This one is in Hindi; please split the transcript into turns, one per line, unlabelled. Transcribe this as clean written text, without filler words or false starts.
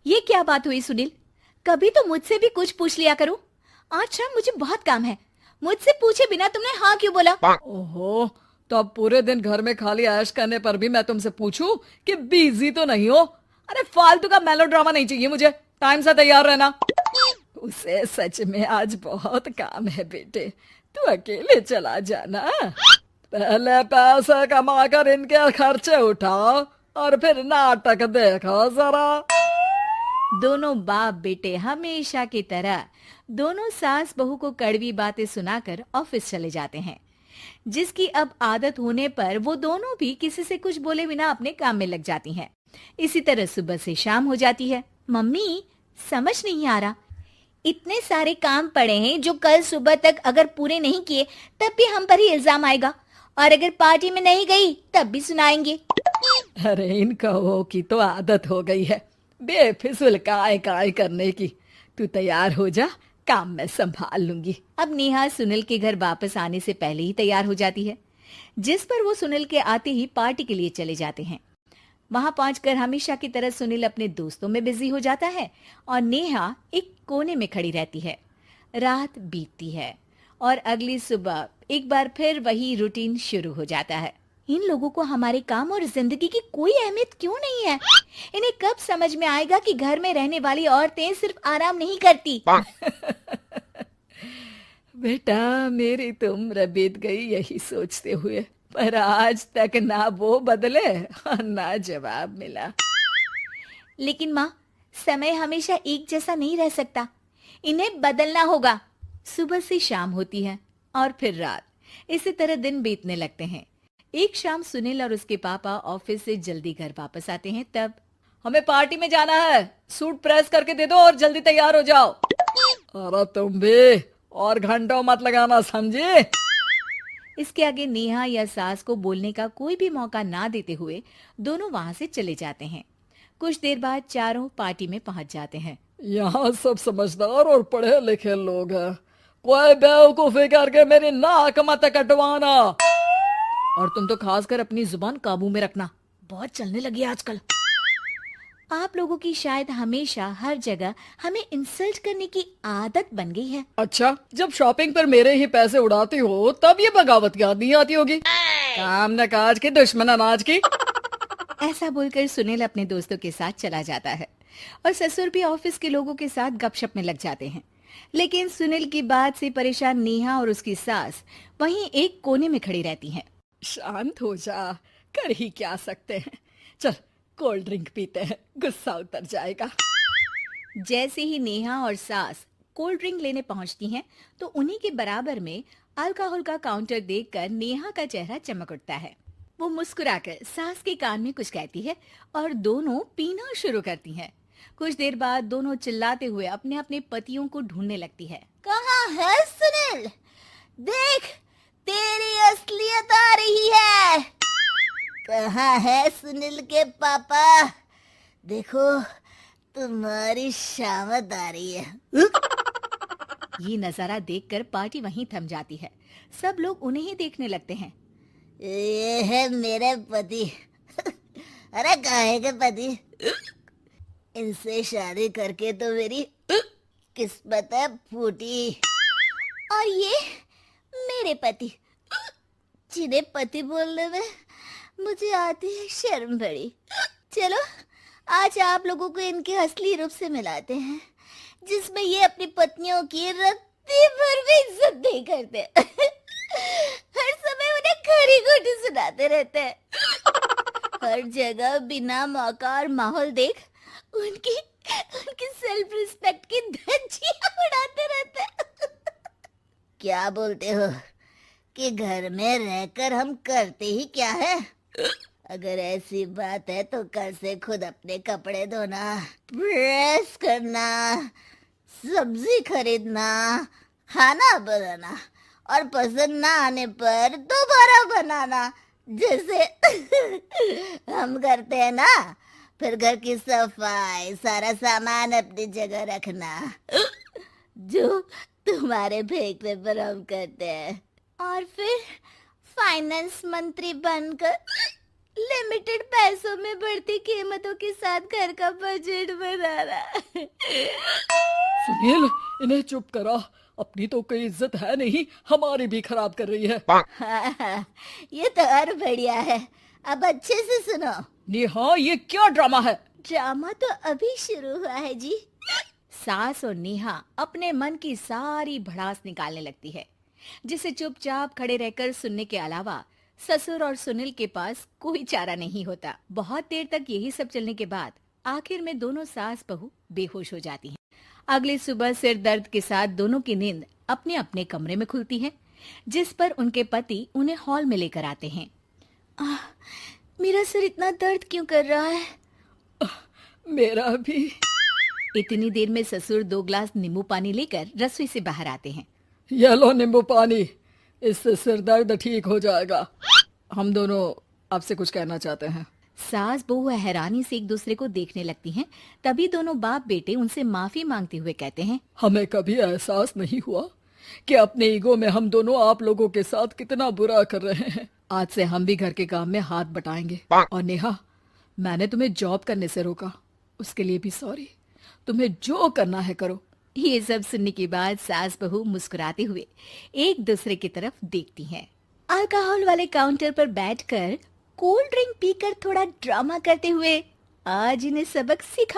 ये क्या बात हुई सुनील? कभी तो मुझसे भी कुछ पूछ लिया करो। आज शाम मुझे बहुत काम है। मुझसे पूछे बिना तुमने हाँ क्यों बोला?
ओहो, तो अब पूरे दिन घर में खाली ऐश करने पर भी मैं तुमसे पूछूं कि बिजी तो नहीं हो? अरे फालतू का मेलोड्रामा नहीं चाहिए मुझे। टाइम से तैयार रहना। उसे सच में आज बहुत काम है बेटे। तू अकेले चला जाना। पहले पैसे कमा कर इनके खर्चे उठाओ और फिर नाटक देखो जरा।
दोनों बाप बेटे हमेशा की तरह दोनों सास बहू को कड़वी बातें सुनाकर ऑफिस चले जाते हैं, जिसकी अब आदत होने पर वो दोनों भी किसी से कुछ बोले बिना अपने काम में लग जाती हैं। इसी तरह सुबह से शाम हो जाती है। मम्मी, समझ नहीं आ रहा, इतने सारे काम पड़े हैं जो कल सुबह तक अगर पूरे नहीं किए तब भी हम पर ही इल्जाम आएगा, और अगर पार्टी में नहीं गई तब भी सुनाएंगे।
अरे इन कहो की तो आदत हो गई है बेफिजुल काय काय करने की। तू तैयार हो जा, काम मैं संभाल लूंगी।
अब नेहा सुनील के घर वापस आने से पहले ही तैयार हो जाती है, जिस पर वो सुनील के आते ही पार्टी के लिए चले जाते हैं। वहां पहुंचकर हमेशा की तरह सुनील अपने दोस्तों में बिजी हो जाता है और नेहा एक कोने में खड़ी रहती है। रात बीतती है और अगली सुबह एक बार फिर वही रूटीन शुरू हो जाता है। इन लोगों को हमारे काम और जिंदगी की कोई अहमियत क्यों नहीं है? इन्हें कब समझ में आएगा कि घर में रहने वाली औरतें सिर्फ आराम नहीं करती।
बेटा, मेरी तो उम्र बीत गई यही सोचते हुए, पर आज तक ना वो बदले और ना जवाब मिला।
लेकिन माँ, समय हमेशा एक जैसा नहीं रह सकता, इन्हें बदलना होगा। सुबह से शाम होती है और फिर रात। इसी तरह दिन बीतने लगते हैं। एक शाम सुनील और उसके पापा ऑफिस से जल्दी घर वापस आते हैं। तब
हमें पार्टी में जाना है, सूट प्रेस करके दे दो और जल्दी तैयार हो जाओ। अरे तुम भी और घंटों मत लगाना, समझे?
इसके आगे नेहा या सास को बोलने का कोई भी मौका ना देते हुए दोनों वहां से चले जाते हैं। कुछ देर बाद चारों पार्टी में पहुंच जाते हैं।
यहाँ सब समझदार और पढ़े लिखे लोग हैं। कोई बेवकूफी करके मेरी नाक मत कटवाना। और तुम तो खासकर अपनी जुबान काबू में रखना, बहुत चलने लगी है आजकल।
आप लोगों की शायद हमेशा हर जगह हमें इंसल्ट करने की आदत बन गई है।
अच्छा, जब शॉपिंग पर मेरे ही पैसे उड़ाती हो तब ये बगावत याद नहीं आती होगी। काम न काज की, दुश्मन अनाज की।
ऐसा बोलकर सुनील अपने दोस्तों के साथ चला जाता है और ससुर भी ऑफिस के लोगों के साथ गपशप में लग जाते हैं। लेकिन सुनील की बात से परेशान नेहा और उसकी सास वहीं एक कोने में खड़ी रहती हैं।
शांत हो जा, कर ही क्या सकते हैं। चल कोल्ड ड्रिंक पीते हैं, गुस्सा उतर जाएगा।
जैसे ही नेहा और सास कोल्ड ड्रिंक लेने पहुंचती हैं, तो उन्हीं के बराबर में अल्कोहल का काउंटर देखकर नेहा का चेहरा चमक उठता है। वो मुस्कुराकर सास के कान में कुछ कहती है और दोनों पीना शुरू करती हैं। कुछ देर बाद दोनों चिल्लाते हुए अपने अपने पतियों को ढूंढने लगती है। कहाँ है सुनील? देख, तेरी असलियत आ रही है। कहाँ है सुनील के पापा? देखो, तुम्हारी शामत आ रही है। ये नजारा देखकर पार्टी वहीं थम जाती है। सब लोग उन्हें ही देखने लगते हैं। ये है मेरे पति। अरे काहे के पति? इनसे शादी करके तो मेरी किस्मत है फूटी। और ये मेरे पति, जिन्हें पति बोलने में मुझे आती है शर्म बड़ी। चलो, आज आप लोगों को इनके असली रूप से मिलाते हैं, जिसमें ये अपनी पत्नियों की रत्ती भर भी इज्जत नहीं करते। हर समय उन्हें खरी खोटी सुनाते रहते हैं। हर जगह बिना मौका और माहौल देख उनकी उनकी सेल्फ रिस्पेक्ट की धज्जियां उड़ाते रहते हैं। क्या बोलते हो कि घर में रहकर हम करते ही क्या है? अगर ऐसी बात है तो कल से खुद अपने कपड़े धोना, प्रेस करना, सब्जी खरीदना, खाना बनाना और पसंद ना आने पर दोबारा बनाना, जैसे हम करते हैं ना। फिर घर की सफाई, सारा सामान अपनी जगह रखना, जो तुम्हारे फेंकने पर हम करते हैं। और फिर फाइनेंस मंत्री बनकर लिमिटेड पैसों में बढ़ती कीमतों के साथ घर का बजट बनाना।
सुनील, इन्हें चुप करा। अपनी तो कोई इज्जत है नहीं, हमारी भी खराब कर रही है।
हाँ हाँ, ये तो और बढ़िया है। अब अच्छे से सुनो।
नेहा, ये क्या ड्रामा है?
ड्रामा तो अभी शुरू हुआ है जी। सास और नेहा अपने मन की सारी भड़ास निकालने लगती है, जिसे चुपचाप खड़े रहकर सुनने के अलावा ससुर और सुनील के पास कोई चारा नहीं होता। बहुत देर तक यही सब चलने के बाद आखिर में दोनों सास बहू बेहोश हो जाती हैं। अगली सुबह सिर दर्द के साथ दोनों की नींद अपने अपने कमरे में खुलती है, जिस पर उनके पति उन्हें हॉल में लेकर आते हैं। मेरा सिर इतना दर्द क्यों कर रहा है?
मेरा भी।
इतनी देर में ससुर 2 ग्लास नींबू पानी लेकर रसोई से बाहर आते हैं।
ये लो नींबू पानी, इससे सिर दर्द ठीक हो जाएगा। हम दोनों आपसे कुछ कहना चाहते हैं।
सास बहू हैरानी से एक दूसरे को देखने लगती हैं। तभी दोनों बाप बेटे उनसे माफी मांगते हुए कहते हैं,
हमें कभी एहसास नहीं हुआ कि अपने ईगो में हम दोनों आप लोगों के साथ कितना बुरा कर रहे हैं। आज से हम भी घर के काम में हाथ बटाएंगे। और नेहा, मैंने तुम्हें जॉब करने से रोका, उसके लिए भी सॉरी। तुम्हें जो करना है करो।
ये सब सुनने के बाद सास बहू मुस्कुराते हुए एक दूसरे की तरफ देखती हैं। अल्कोहल वाले काउंटर पर बैठकर कोल्ड ड्रिंक पीकर थोड़ा ड्रामा करते हुए आज इन्हें सबक सिखा